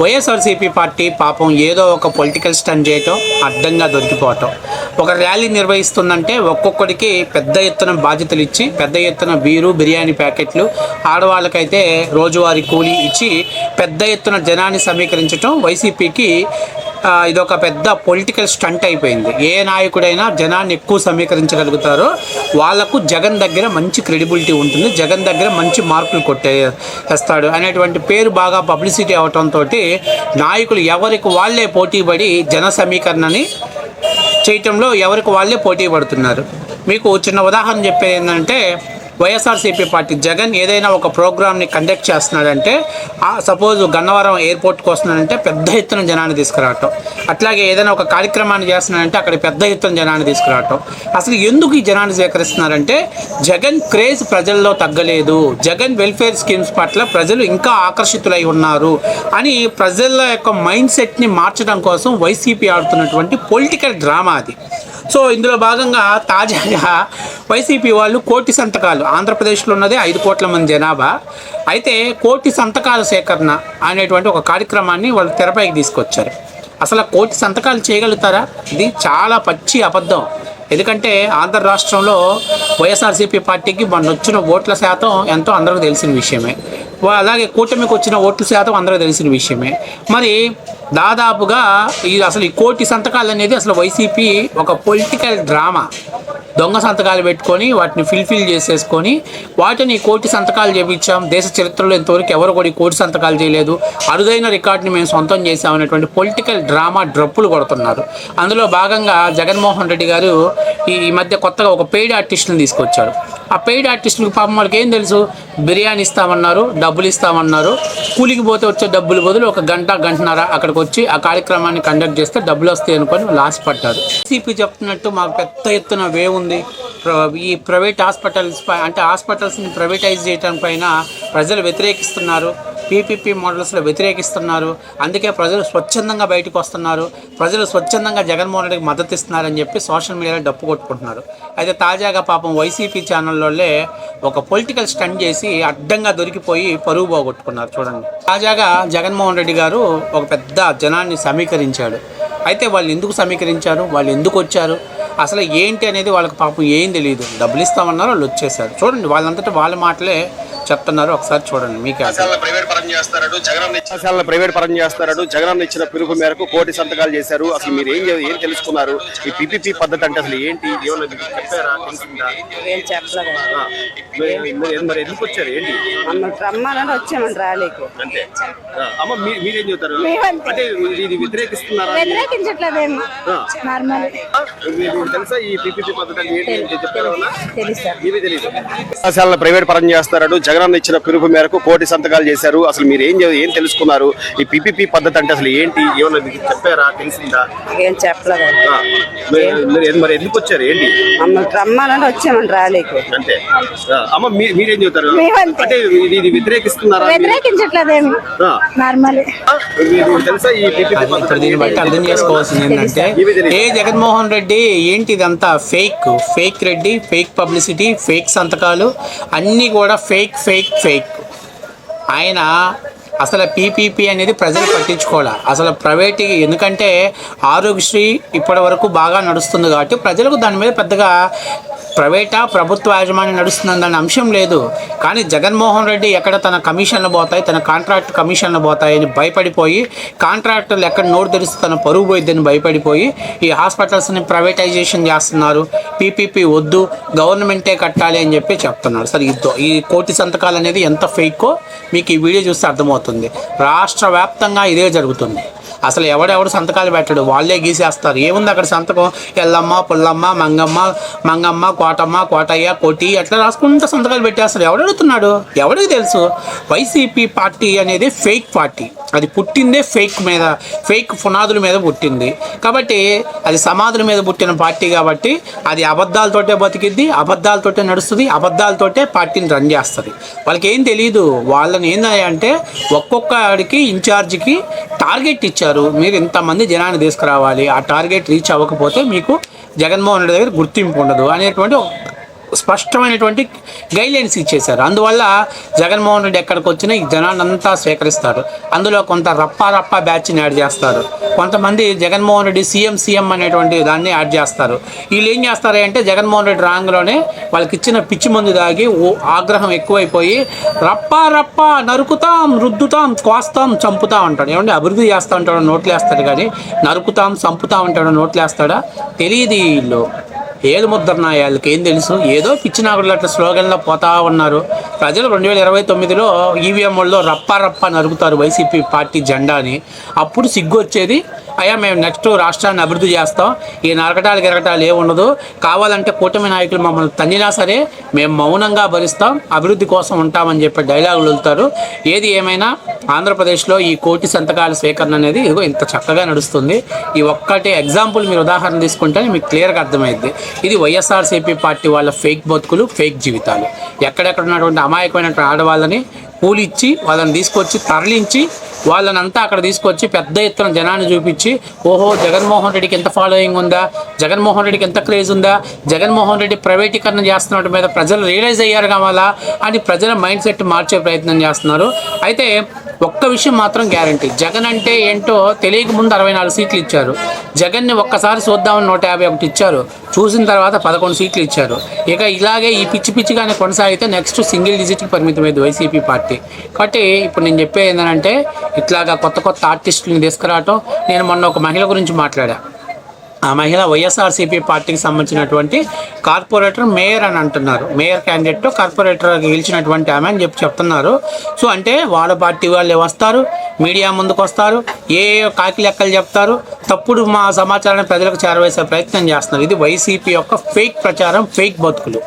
YSRCP party పాపం ఏదో ఒక పొలిటికల్ స్టంట్ చేయటం, అడ్డంగా దొరికిపోవటం. ఒక ర్యాలీ నిర్వహిస్తుందంటే ఒక్కొక్కడికి పెద్ద ఎత్తున బాధ్యతలు ఇచ్చి, పెద్ద ఎత్తున బీరు బిర్యానీ ప్యాకెట్లు, ఆడవాళ్ళకైతే రోజువారీ కూలీ ఇచ్చి పెద్ద ఎత్తున జనాన్ని సమీకరించడం వైసీపీకి ఇదొక పెద్ద పొలిటికల్ స్టంట్ అయిపోయింది. ఏ నాయకుడైనా జనాన్ని ఎక్కువ సమీకరించగలుగుతారో వాళ్లకు జగన్ దగ్గర మంచి క్రెడిబిలిటీ ఉంటుంది, జగన్ దగ్గర మంచి మార్కులు కొట్టేస్తాడు అనేటువంటి పేరు బాగా పబ్లిసిటీ అవటంతో నాయకులు ఎవరికి వాళ్ళే పోటీపడి జన సమీకరణని చేయటంలో ఎవరికి వాళ్ళే పోటీ పడుతున్నారు. మీకు చిన్న ఉదాహరణ చెప్పేది ఏంటంటే, వైఎస్ఆర్సీపీ పార్టీ జగన్ ఏదైనా ఒక ప్రోగ్రామ్ని కండక్ట్ చేస్తున్నాడంటే, సపోజ్ గన్నవరం ఎయిర్పోర్ట్కి వస్తున్నాడంటే పెద్ద ఎత్తున జనాన్ని తీసుకురావటం, అట్లాగే ఏదైనా ఒక కార్యక్రమాన్ని చేస్తున్నాడంటే అక్కడ పెద్ద ఎత్తున జనాన్ని తీసుకురావటం. అసలు ఎందుకు ఈ జనాన్ని సేకరిస్తున్నారంటే, జగన్ క్రేజ్ ప్రజల్లో తగ్గలేదు, జగన్ వెల్ఫేర్ స్కీమ్స్ పట్ల ప్రజలు ఇంకా ఆకర్షితులై ఉన్నారు అని ప్రజల యొక్క మైండ్ సెట్ని మార్చడం కోసం వైసీపీ ఆడుతున్నటువంటి పొలిటికల్ డ్రామా అది. సో ఇందులో భాగంగా తాజాగా వైసీపీ వాళ్ళు 1 కోటి సంతకాలు, ఆంధ్రప్రదేశ్లో ఉన్నదే 5 కోట్ల మంది జనాభా, అయితే 1 కోటి సంతకాల సేకరణ అనేటువంటి ఒక కార్యక్రమాన్ని వాళ్ళు తెరపైకి తీసుకొచ్చారు. అసలు 1 కోటి సంతకాలు చేయగలుగుతారా? ఇది చాలా పచ్చి అబద్ధం. ఎందుకంటే ఆంధ్ర రాష్ట్రంలో వైఎస్ఆర్సీపీ పార్టీకి మొన్న వచ్చిన ఓట్ల శాతం ఎంతో అందరికీ తెలిసిన విషయమే, అలాగే కూటమికి వచ్చిన ఓట్ల శాతం అందరికీ తెలిసిన విషయమే. మరి దాదాపుగా అసలు ఈ 1 కోటి సంతకాలు అనేది అసలు వైసీపీ ఒక పొలిటికల్ డ్రామా. దొంగ సంతకాలు పెట్టుకొని వాటిని ఫిల్ చేసేసుకొని వాటిని 1 కోటి సంతకాలు చేయించాం, దేశ చరిత్రలో ఇంతవరకు ఎవరు కూడా 1 కోటి సంతకాలు చేయలేదు, అరుదైన రికార్డుని మేము సొంతం చేసామనేటువంటి పొలిటికల్ డ్రామా డ్రప్పులు కొడుతున్నారు. అందులో భాగంగా జగన్మోహన్ రెడ్డి గారు ఈ మధ్య కొత్తగా ఒక పెయిడ్ ఆర్టిస్టులను తీసుకొచ్చారు. ఆ పెయిడ్ ఆర్టిస్టులకు పాపం వాళ్ళకి ఏం తెలుసు, బిర్యానీ ఇస్తామన్నారు, డబ్బులు ఇస్తామన్నారు, కూలికి పోతే వచ్చే డబ్బులు బదులు 1 గంటన్నర అక్కడికి వచ్చి ఆ కార్యక్రమాన్ని కండక్ట్ చేస్తే డబ్బులు వస్తాయి అనుకొని లాస్ పట్టారు. సిపి చెప్తున్నట్టు మాకు పెద్ద ఎత్తున వేవ్ ఉంది, ఈ ప్రైవేట్ హాస్పిటల్స్ని ప్రైవేటైజ్ చేయడం పైన ప్రజలు వ్యతిరేకిస్తున్నారు, పీపీపీ మోడల్స్లో వ్యతిరేకిస్తున్నారు, అందుకే ప్రజలు స్వచ్ఛందంగా బయటకు వస్తున్నారు, ప్రజలు స్వచ్ఛందంగా జగన్మోహన్ రెడ్డికి మద్దతు ఇస్తున్నారని చెప్పి సోషల్ మీడియాలో డప్పు కొట్టుకుంటున్నారు. అయితే తాజాగా పాపం వైసీపీ ఛానల్లోనే ఒక పొలిటికల్ స్టంట్ చేసి అడ్డంగా దొరికిపోయి పరువు పోగొట్టుకున్నారు. చూడండి, తాజాగా జగన్మోహన్ రెడ్డి గారు ఒక పెద్ద జనాన్ని సమీకరించాడు. అయితే వాళ్ళు ఎందుకు సమీకరించారు, వాళ్ళు ఎందుకు వచ్చారు, అసలు ఏంటి అనేది వాళ్ళకి పాపం ఏం తెలియదు. డబ్బులు ఇస్తామన్నారు, వాళ్ళు వచ్చేసారు. చూడండి, వాళ్ళంతటా వాళ్ళ మాటలే చెప్తున్నారు, ఒకసారి చూడండి. మీకే ప్రైవేట్ పరం చేస్తాడు. జగన్ ఇచ్చిన పిలుపు మేరకు 1 కోటి సంతకాలు చేశారు. అసలు మీరు ఏం తెలుసుకున్నారు? ఈ పీపీపీ పద్ధతి అంటే అసలు ఏంటి, ఏమన్నా చెప్పారా? మరి ఎందుకు వచ్చారు, ఏంటి? రమ్మని వచ్చామండి ర్యాలీకి. అంటే అమ్మ మీరేం చెప్తారు? అంటే ఇది వ్యతిరేకిస్తున్నారా? వ్యతిరేకించట్లేదేమో, తెలుసా ఈ పీపీపీ పద్ధతి అంటే ఏంటి చెప్పారా? తెలుసు, తెలియదు. ప్రైవేట్ పరం చేస్తాడు. జగన్ ఇచ్చిన పిలుపు మేరకు 1 కోటి సంతకాలు చేశారు. అసలు మీరు ఏం తెలుసుకున్నారు? ఈ పీపీపీ పద్ధతి అంటే అసలు ఏంటి, ఏమన్నా చెప్పారా? తెలిసిందా? ఏం చెప్పలేదు. మరి ఎందుకు వచ్చారు, ఏంటి? రమ్మని వచ్చామండి ర్యాలీకి. అంటే అమ్మ మీరేం చెప్తారు? అంటే ఇది వ్యతిరేకిస్తున్నారా? వ్యతిరేకించట్లేదేమో, నార్మల్. తెలుసా ఈ పీపీపీ పద్ధతి? దీన్ని బట్టి అర్థం చేసుకోవాల్సింది ఏంటంటే, జగన్మోహన్ రెడ్డి ఏంటి ఇదంతా fake Reddy, fake publicity, fake సంతకాలు అన్నీ కూడా ఫేక్. ఆయన అసలు పీపీపీ అనేది ప్రజలు పట్టించుకోవాలి. అసలు ప్రైవేట్, ఎందుకంటే ఆరోగ్యశ్రీ ఇప్పటి వరకు బాగా నడుస్తుంది కాబట్టి ప్రజలకు దాని మీద పెద్దగా ప్రైవేటా ప్రభుత్వ యాజమాన్యం నడుస్తుందన్న అంశం లేదు. కానీ జగన్మోహన్ రెడ్డి ఎక్కడ తన కమిషన్లు పోతాయి, తన కాంట్రాక్ట్ కమిషన్లు పోతాయని భయపడిపోయి, కాంట్రాక్టర్లు ఎక్కడ నోరు తెరిస్తే తన పరుగు పోయిద్దని భయపడిపోయి ఈ హాస్పిటల్స్ని ప్రైవేటైజేషన్ చేస్తున్నారు. పీపీపీ వద్దు, గవర్నమెంటే కట్టాలి అని చెప్పి చెప్తున్నారు. సరే, ఈ 1 కోటి సంతకాలు అనేది ఎంత ఫేకో మీకు ఈ వీడియో చూస్తే అర్థమవుతుంది. రాష్ట్ర వ్యాప్తంగా ఇదే జరుగుతుంది. అసలు ఎవడెవడు సంతకాలు పెట్టడు, వాళ్ళే గీసేస్తారు. ఏముంది అక్కడ సంతకం? ఎల్లమ్మ, పుల్లమ్మ, మంగమ్మ, కోటయ్య, కోటి అట్లా రాసుకుంటూ సంతకాలు పెట్టేస్తారు. ఎవడడుగుతున్నాడు? ఎవడికి తెలుసు? వైసీపీ పార్టీ అనేది ఫేక్ పార్టీ. అది పుట్టిందే ఫేక్ పునాదుల మీద పుట్టింది కాబట్టి, అది సమాధుల మీద పుట్టిన పార్టీ కాబట్టి అది అబద్ధాలతోటే బతికిద్ది, అబద్ధాలతోటే నడుస్తుంది, అబద్ధాలతోటే పార్టీని రన్ చేస్తుంది. వాళ్ళకి ఏం తెలియదు. వాళ్ళని ఏంటంటే ఒక్కొక్కడికి ఇన్ఛార్జికి టార్గెట్ ఇచ్చారు, మీరు ఇంతమంది జనాన్ని తీసుకురావాలి, ఆ టార్గెట్ రీచ్ అవ్వకపోతే మీకు జగన్మోహన్ రెడ్డి దగ్గర గుర్తింపు ఉండదు అనేటువంటి స్పష్టమైనటువంటి గైడ్లైన్స్ ఇచ్చేశారు. అందువల్ల జగన్మోహన్ రెడ్డి ఎక్కడికి వచ్చినా ఈ జనాన్నంతా స్వీకరిస్తారు. అందులో కొంత రప్పా బ్యాచ్ని యాడ్ చేస్తారు, కొంతమంది జగన్మోహన్ రెడ్డి సీఎం అనేటువంటి దాన్ని యాడ్ చేస్తారు. వీళ్ళు ఏం చేస్తారు అంటే జగన్మోహన్ రెడ్డి రాంగ్లోనే వాళ్ళకి ఇచ్చిన పిచ్చి మందు దాగి ఆగ్రహం ఎక్కువైపోయి రప్పా నరుకుతాం, రుద్దుతాం, కోస్తాం, చంపుతాం అంటాడు. ఏమంటే అభివృద్ధి చేస్తా ఉంటాడో నోట్లు వేస్తాడు, కానీ నరుకుతాం, చంపుతాం అంటాడో నోట్లు వేస్తాడా? తెలియదు. వీళ్ళు ఏది ముద్రనా, వాళ్ళకి ఏం తెలుసు? ఏదో పిచ్చి నాగుడు అట్లా స్లోగన్లో పోతా ఉన్నారు. ప్రజలు 2029లో ఈవీఎం వాళ్ళు రప్పా నరుకుతారు వైసీపీ పార్టీ జెండాని. అప్పుడు సిగ్గు వచ్చేది, అయ్యా మేము నెక్స్ట్ రాష్ట్రాన్ని అభివృద్ధి చేస్తాం, ఈ నరకటాలు ఏముండదు, కావాలంటే కూటమి నాయకులు మమ్మల్ని తన్నినా సరే మేము మౌనంగా భరిస్తాం, అభివృద్ధి కోసం ఉంటామని చెప్పే డైలాగులు వెళ్తారు. ఏది ఏమైనా ఆంధ్రప్రదేశ్లో ఈ 1 కోటి సంతకాల స్వీకరణ అనేది ఇదిగో ఇంత చక్కగా నడుస్తుంది. ఈ ఒక్కటి ఎగ్జాంపుల్ మీరు ఉదాహరణ తీసుకుంటే మీకు క్లియర్గా అర్థమైద్ది. ఇది వైఎస్ఆర్సీపీ పార్టీ వాళ్ళ ఫేక్ బతుకులు, ఫేక్ జీవితాలు. ఎక్కడెక్కడ ఉన్నటువంటి అమాయకమైనటువంటి ఆడవాళ్ళని కూలిచ్చి వాళ్ళని తీసుకొచ్చి తరలించి వాళ్ళనంతా అక్కడ తీసుకొచ్చి పెద్ద ఎత్తున జనాన్ని చూపించి, ఓహో జగన్మోహన్ రెడ్డికి ఎంత ఫాలోయింగ్ ఉందా, జగన్మోహన్ రెడ్డికి ఎంత క్రేజ్ ఉందా, జగన్మోహన్ రెడ్డి ప్రైవేటీకరణ చేస్తున్నట్టు మీద ప్రజలు రియలైజ్ అయ్యారు కావాలా అని ప్రజల మైండ్ సెట్ మార్చే ప్రయత్నం చేస్తున్నారు. అయితే ఒక్క విషయం మాత్రం గ్యారంటీ, జగన్ అంటే ఏంటో తెలియక ముందు 64 సీట్లు ఇచ్చారు. జగన్ని ఒక్కసారి చూద్దామని 151 ఇచ్చారు. చూసిన తర్వాత 11 సీట్లు ఇచ్చారు. ఇక ఇలాగే ఈ పిచ్చిగానే కొనసాగితే నెక్స్ట్ సింగిల్ డిజిట్కి పరిమితమైంది వైసీపీ పార్టీ. కాబట్టి ఇప్పుడు నేను చెప్పేది ఏంటంటే ఇట్లాగా కొత్త ఆర్టిస్టులను తీసుకురావటం. నేను మొన్న ఒక మహిళ గురించి మాట్లాడా. ఆ మహిళ వైఎస్ఆర్సీపీ పార్టీకి సంబంధించినటువంటి కార్పొరేటర్, మేయర్ అని అంటున్నారు. మేయర్ క్యాండిడేట్ కార్పొరేటర్ గెలిచినటువంటి ఆమె అని చెప్తున్నారు. సో అంటే వాళ్ళ పార్టీ వాళ్ళే వస్తారు, మీడియా ముందుకు వస్తారు, ఏ కాకి లెక్కలు చెప్తారు, తప్పుడు మా సమాచారాన్ని ప్రజలకు చేరవేసే ప్రయత్నం చేస్తున్నారు. ఇది వైసీపీ యొక్క ఫేక్ ప్రచారం, ఫేక్ బతుకులు.